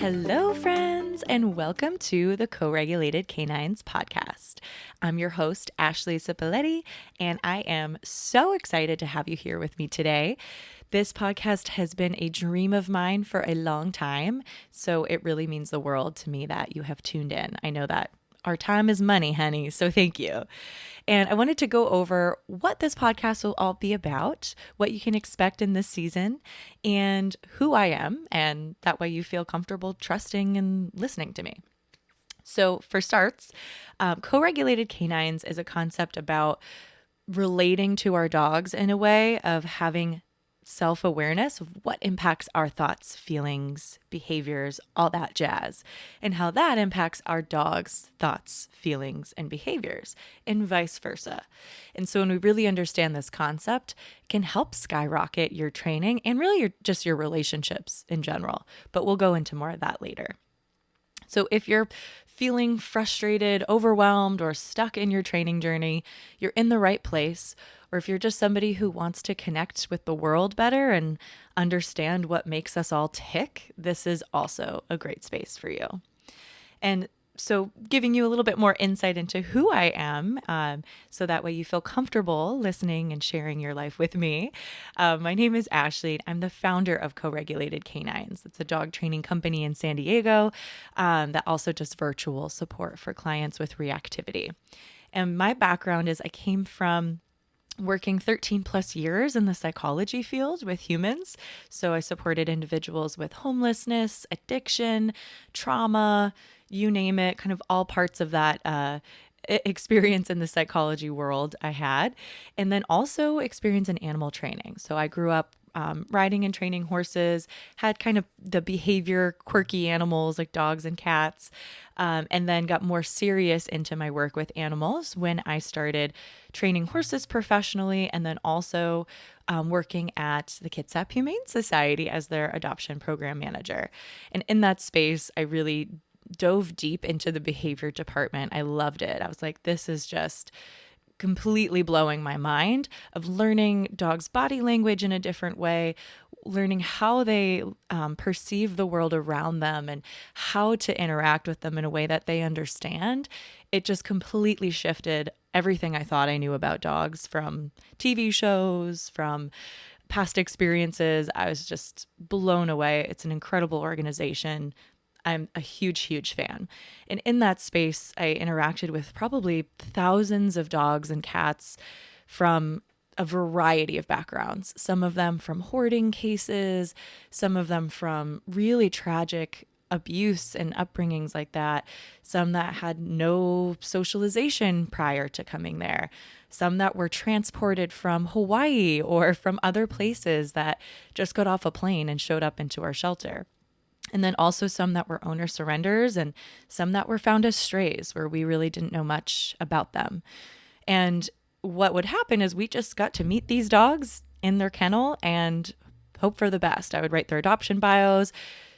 Hello, friends, and welcome to the Co-Regulated K9s podcast. I'm your host, Ashley Cipoletti, and I am so excited to have you here with me today. This podcast has been a dream of mine for a long time, so it really means the world to me that you have tuned in. I know that our time is money, honey, so thank you. And I wanted to go over what this podcast will all be about, what you can expect in this season, and who I am. And that way you feel comfortable trusting and listening to me. So, for starts, co-regulated canines is a concept about relating to our dogs in a way of having self-awareness of what impacts our thoughts, feelings, behaviors, all that jazz, and how that impacts our dog's thoughts, feelings, and behaviors, and vice versa. And so when we really understand this concept, it can help skyrocket your training and really your relationships in general. But we'll go into more of that later. So if you're feeling frustrated, overwhelmed, or stuck in your training journey, you're in the right place. Or if you're just somebody who wants to connect with the world better and understand what makes us all tick, this is also a great space for you. And so giving you a little bit more insight into who I am, so that way you feel comfortable listening and sharing your life with me. My name is Ashley. I'm the founder of Co-Regulated K9s. It's a dog training company in San Diego that also does virtual support for clients with reactivity. And my background is I came from working 13 plus years in the psychology field with humans. So I supported individuals with homelessness, addiction, trauma, you name it, kind of all parts of that experience in the psychology world I had. And then also experience in animal training. So I grew up riding and training horses, had kind of the behavior quirky animals like dogs and cats, and then got more serious into my work with animals when I started training horses professionally, and then also working at the Kitsap Humane Society as their adoption program manager. And in that space, I really dove deep into the behavior department. I loved it. I was like, this is just completely blowing my mind of learning dogs' body language in a different way, learning how they perceive the world around them and how to interact with them in a way that they understand. It just completely shifted everything I thought I knew about dogs from TV shows, from past experiences. I was just blown away. It's an incredible organization. I'm a huge, huge fan. And in that space, I interacted with probably thousands of dogs and cats from a variety of backgrounds, some of them from hoarding cases, some of them from really tragic abuse and upbringings like that, some that had no socialization prior to coming there, some that were transported from Hawaii or from other places that just got off a plane and showed up into our shelter. And then also some that were owner surrenders and some that were found as strays where we really didn't know much about them. And what would happen is we just got to meet these dogs in their kennel and hope for the best. I would write their adoption bios,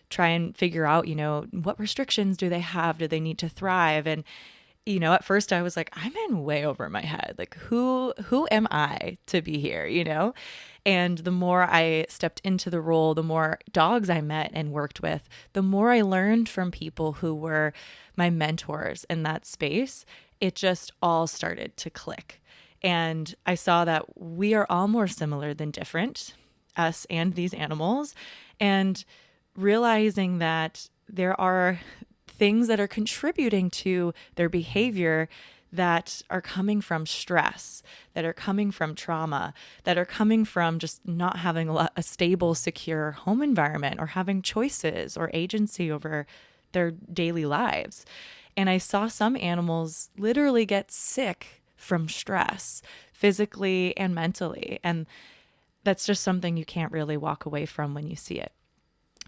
try and figure out, what restrictions do they have? Do they need to thrive? And, at first I was like, I'm in way over my head. Like, who am I to be here, And the more I stepped into the role, the more dogs I met and worked with, the more I learned from people who were my mentors in that space. It just all started to click. And I saw that we are all more similar than different, us and these animals. And realizing that there are things that are contributing to their behavior that are coming from stress, that are coming from trauma, that are coming from just not having a stable, secure home environment or having choices or agency over their daily lives. And I saw some animals literally get sick from stress, physically and mentally. And that's just something you can't really walk away from when you see it.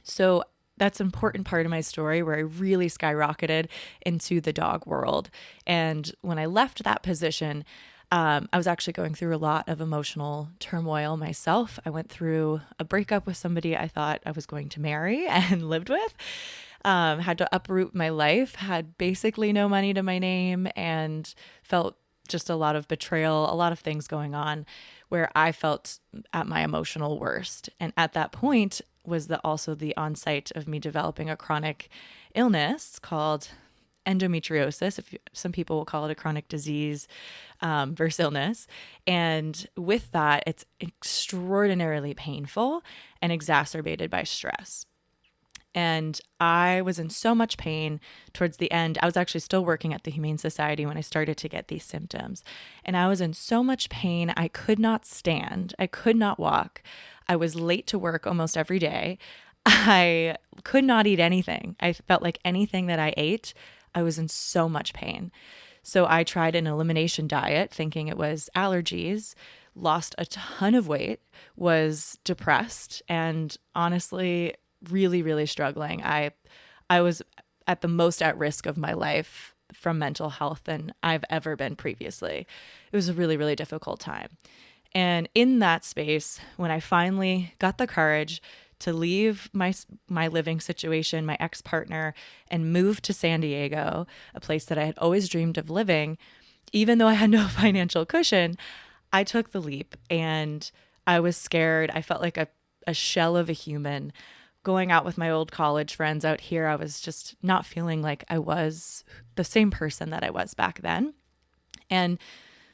So that's an important part of my story where I really skyrocketed into the dog world. And when I left that position, I was actually going through a lot of emotional turmoil myself. I went through a breakup with somebody I thought I was going to marry and lived with. Had to uproot my life, had basically no money to my name, and felt just a lot of betrayal, a lot of things going on where I felt at my emotional worst. And at that point, was also the onset of me developing a chronic illness called endometriosis. Some people will call it a chronic disease versus illness. And with that, it's extraordinarily painful and exacerbated by stress. And I was in so much pain towards the end. I was actually still working at the Humane Society when I started to get these symptoms. And I was in so much pain. I could not stand. I could not walk. I was late to work almost every day. I could not eat anything. I felt like anything that I ate, I was in so much pain. So I tried an elimination diet thinking it was allergies, lost a ton of weight, was depressed, and honestly, really, really struggling. I was at the most at risk of my life from mental health than I've ever been previously. It was a really, really difficult time. And in that space, when I finally got the courage to leave my living situation, my ex-partner, and move to San Diego, a place that I had always dreamed of living, even though I had no financial cushion, I took the leap and I was scared. I felt like a shell of a human. Going out with my old college friends out here, I was just not feeling like I was the same person that I was back then. And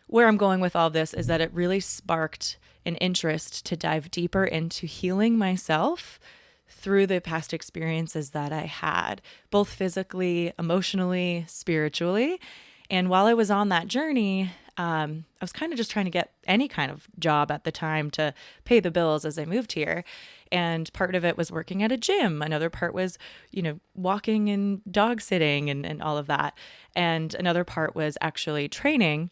where I'm going with all this is that it really sparked an interest to dive deeper into healing myself through the past experiences that I had, both physically, emotionally, spiritually. And while I was on that journey, I was kind of just trying to get any kind of job at the time to pay the bills as I moved here. And part of it was working at a gym. Another part was, walking and dog sitting and all of that. And another part was actually training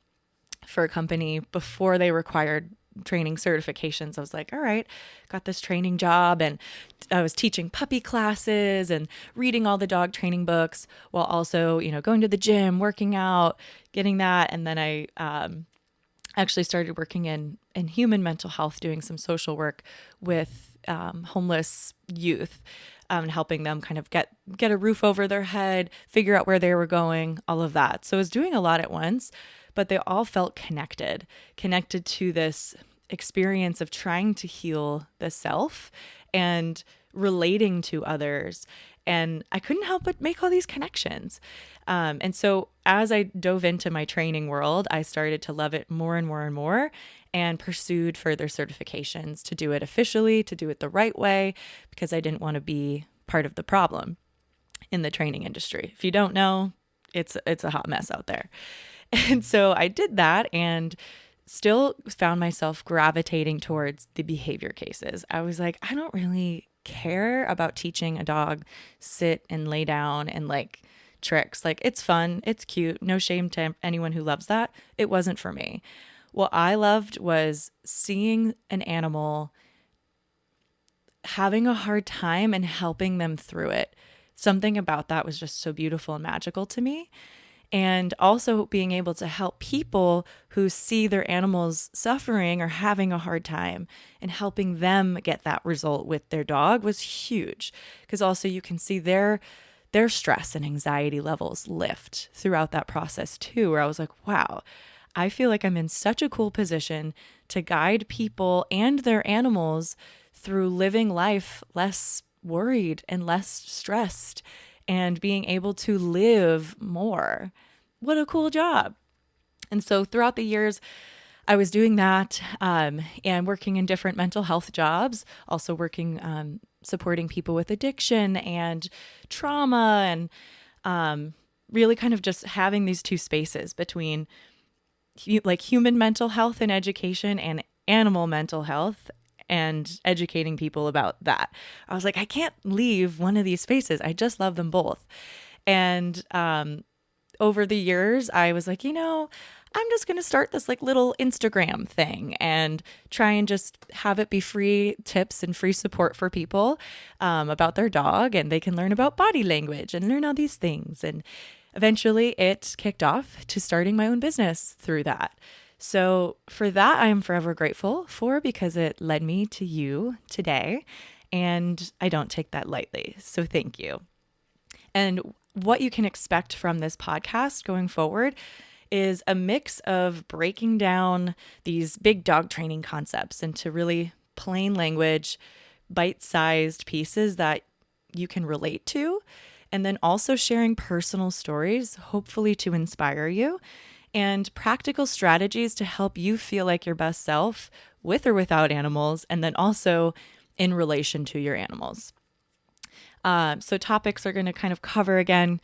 for a company before they required training certifications. I was like, all right, got this training job, and I was teaching puppy classes and reading all the dog training books while also, going to the gym, working out, getting that. And then I actually started working in human mental health, doing some social work with homeless youth, and helping them kind of get a roof over their head, figure out where they were going, all of that. So I was doing a lot at once, but they all felt connected to this experience of trying to heal the self and relating to others. And I couldn't help but make all these connections. And so as I dove into my training world, I started to love it more and more and more, and pursued further certifications to do it officially, to do it the right way, because I didn't want to be part of the problem in the training industry. If you don't know, it's a hot mess out there. And so I did that and still found myself gravitating towards the behavior cases. I was like, I don't really care about teaching a dog sit and lay down and like tricks. Like, it's fun, it's cute, no shame to anyone who loves that. It wasn't for me. What I loved was seeing an animal having a hard time and helping them through it. Something about that was just so beautiful and magical to me. And also being able to help people who see their animals suffering or having a hard time, and helping them get that result with their dog was huge, because also you can see their stress and anxiety levels lift throughout that process too, where I was like, wow, I feel like I'm in such a cool position to guide people and their animals through living life less worried and less stressed, and being able to live more. What a cool job. And so throughout the years, I was doing that and working in different mental health jobs, also working, supporting people with addiction and trauma, and really kind of just having these two spaces between like human mental health and education, and animal mental health, and educating people about that. I was like, I can't leave one of these spaces. I just love them both. And over the years, I was like, I'm just going to start this like little Instagram thing and try and just have it be free tips and free support for people about their dog, and they can learn about body language and learn all these things. And eventually it kicked off to starting my own business through that. So for that, I am forever grateful for, because it led me to you today, and I don't take that lightly. So thank you. And what you can expect from this podcast going forward is a mix of breaking down these big dog training concepts into really plain language, bite-sized pieces that you can relate to, and then also sharing personal stories, hopefully to inspire you, and practical strategies to help you feel like your best self with or without animals, and then also in relation to your animals. So topics are going to kind of cover again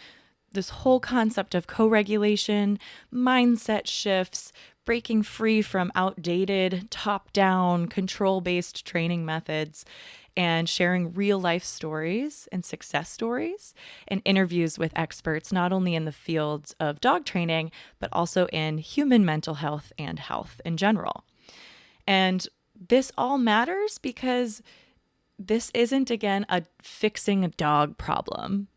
this whole concept of co-regulation, mindset shifts, breaking free from outdated, top-down, control-based training methods, and sharing real-life stories and success stories and interviews with experts, not only in the fields of dog training, but also in human mental health and health in general. And this all matters because this isn't, again, a fixing a dog problem.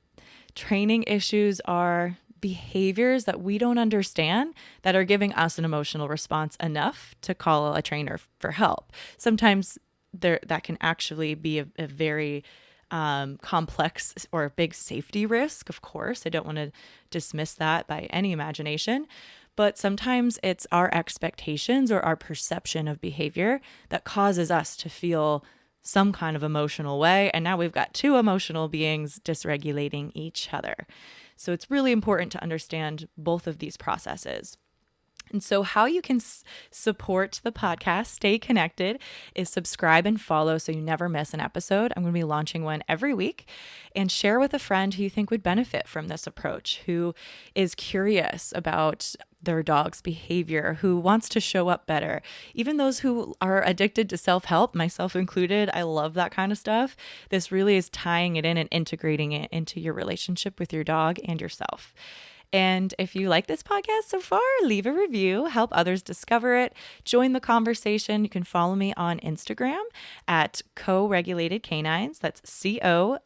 Training issues are behaviors that we don't understand that are giving us an emotional response enough to call a trainer for help. Sometimes that can actually be a very complex or a big safety risk, of course. I don't want to dismiss that by any imagination. But sometimes it's our expectations or our perception of behavior that causes us to feel some kind of emotional way. And now we've got two emotional beings dysregulating each other. So it's really important to understand both of these processes. And so how you can support the podcast, stay connected, is subscribe and follow so you never miss an episode. I'm going to be launching one every week, and share with a friend who you think would benefit from this approach, who is curious about their dog's behavior, who wants to show up better. Even those who are addicted to self-help, myself included, I love that kind of stuff. This really is tying it in and integrating it into your relationship with your dog and yourself. And if you like this podcast so far, leave a review, help others discover it, join the conversation. You can follow me on Instagram at Co-Regulated K9s. That's CO_regulated,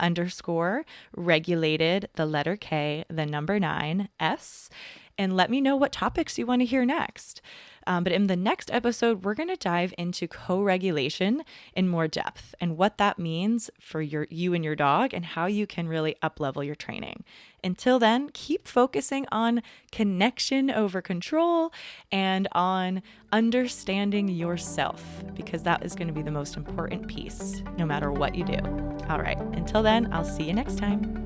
the letter K, the number 9S. And let me know what topics you want to hear next. But in the next episode, we're going to dive into co-regulation in more depth and what that means for you and your dog, and how you can really up-level your training. Until then, keep focusing on connection over control and on understanding yourself, because that is going to be the most important piece, no matter what you do. All right, until then, I'll see you next time.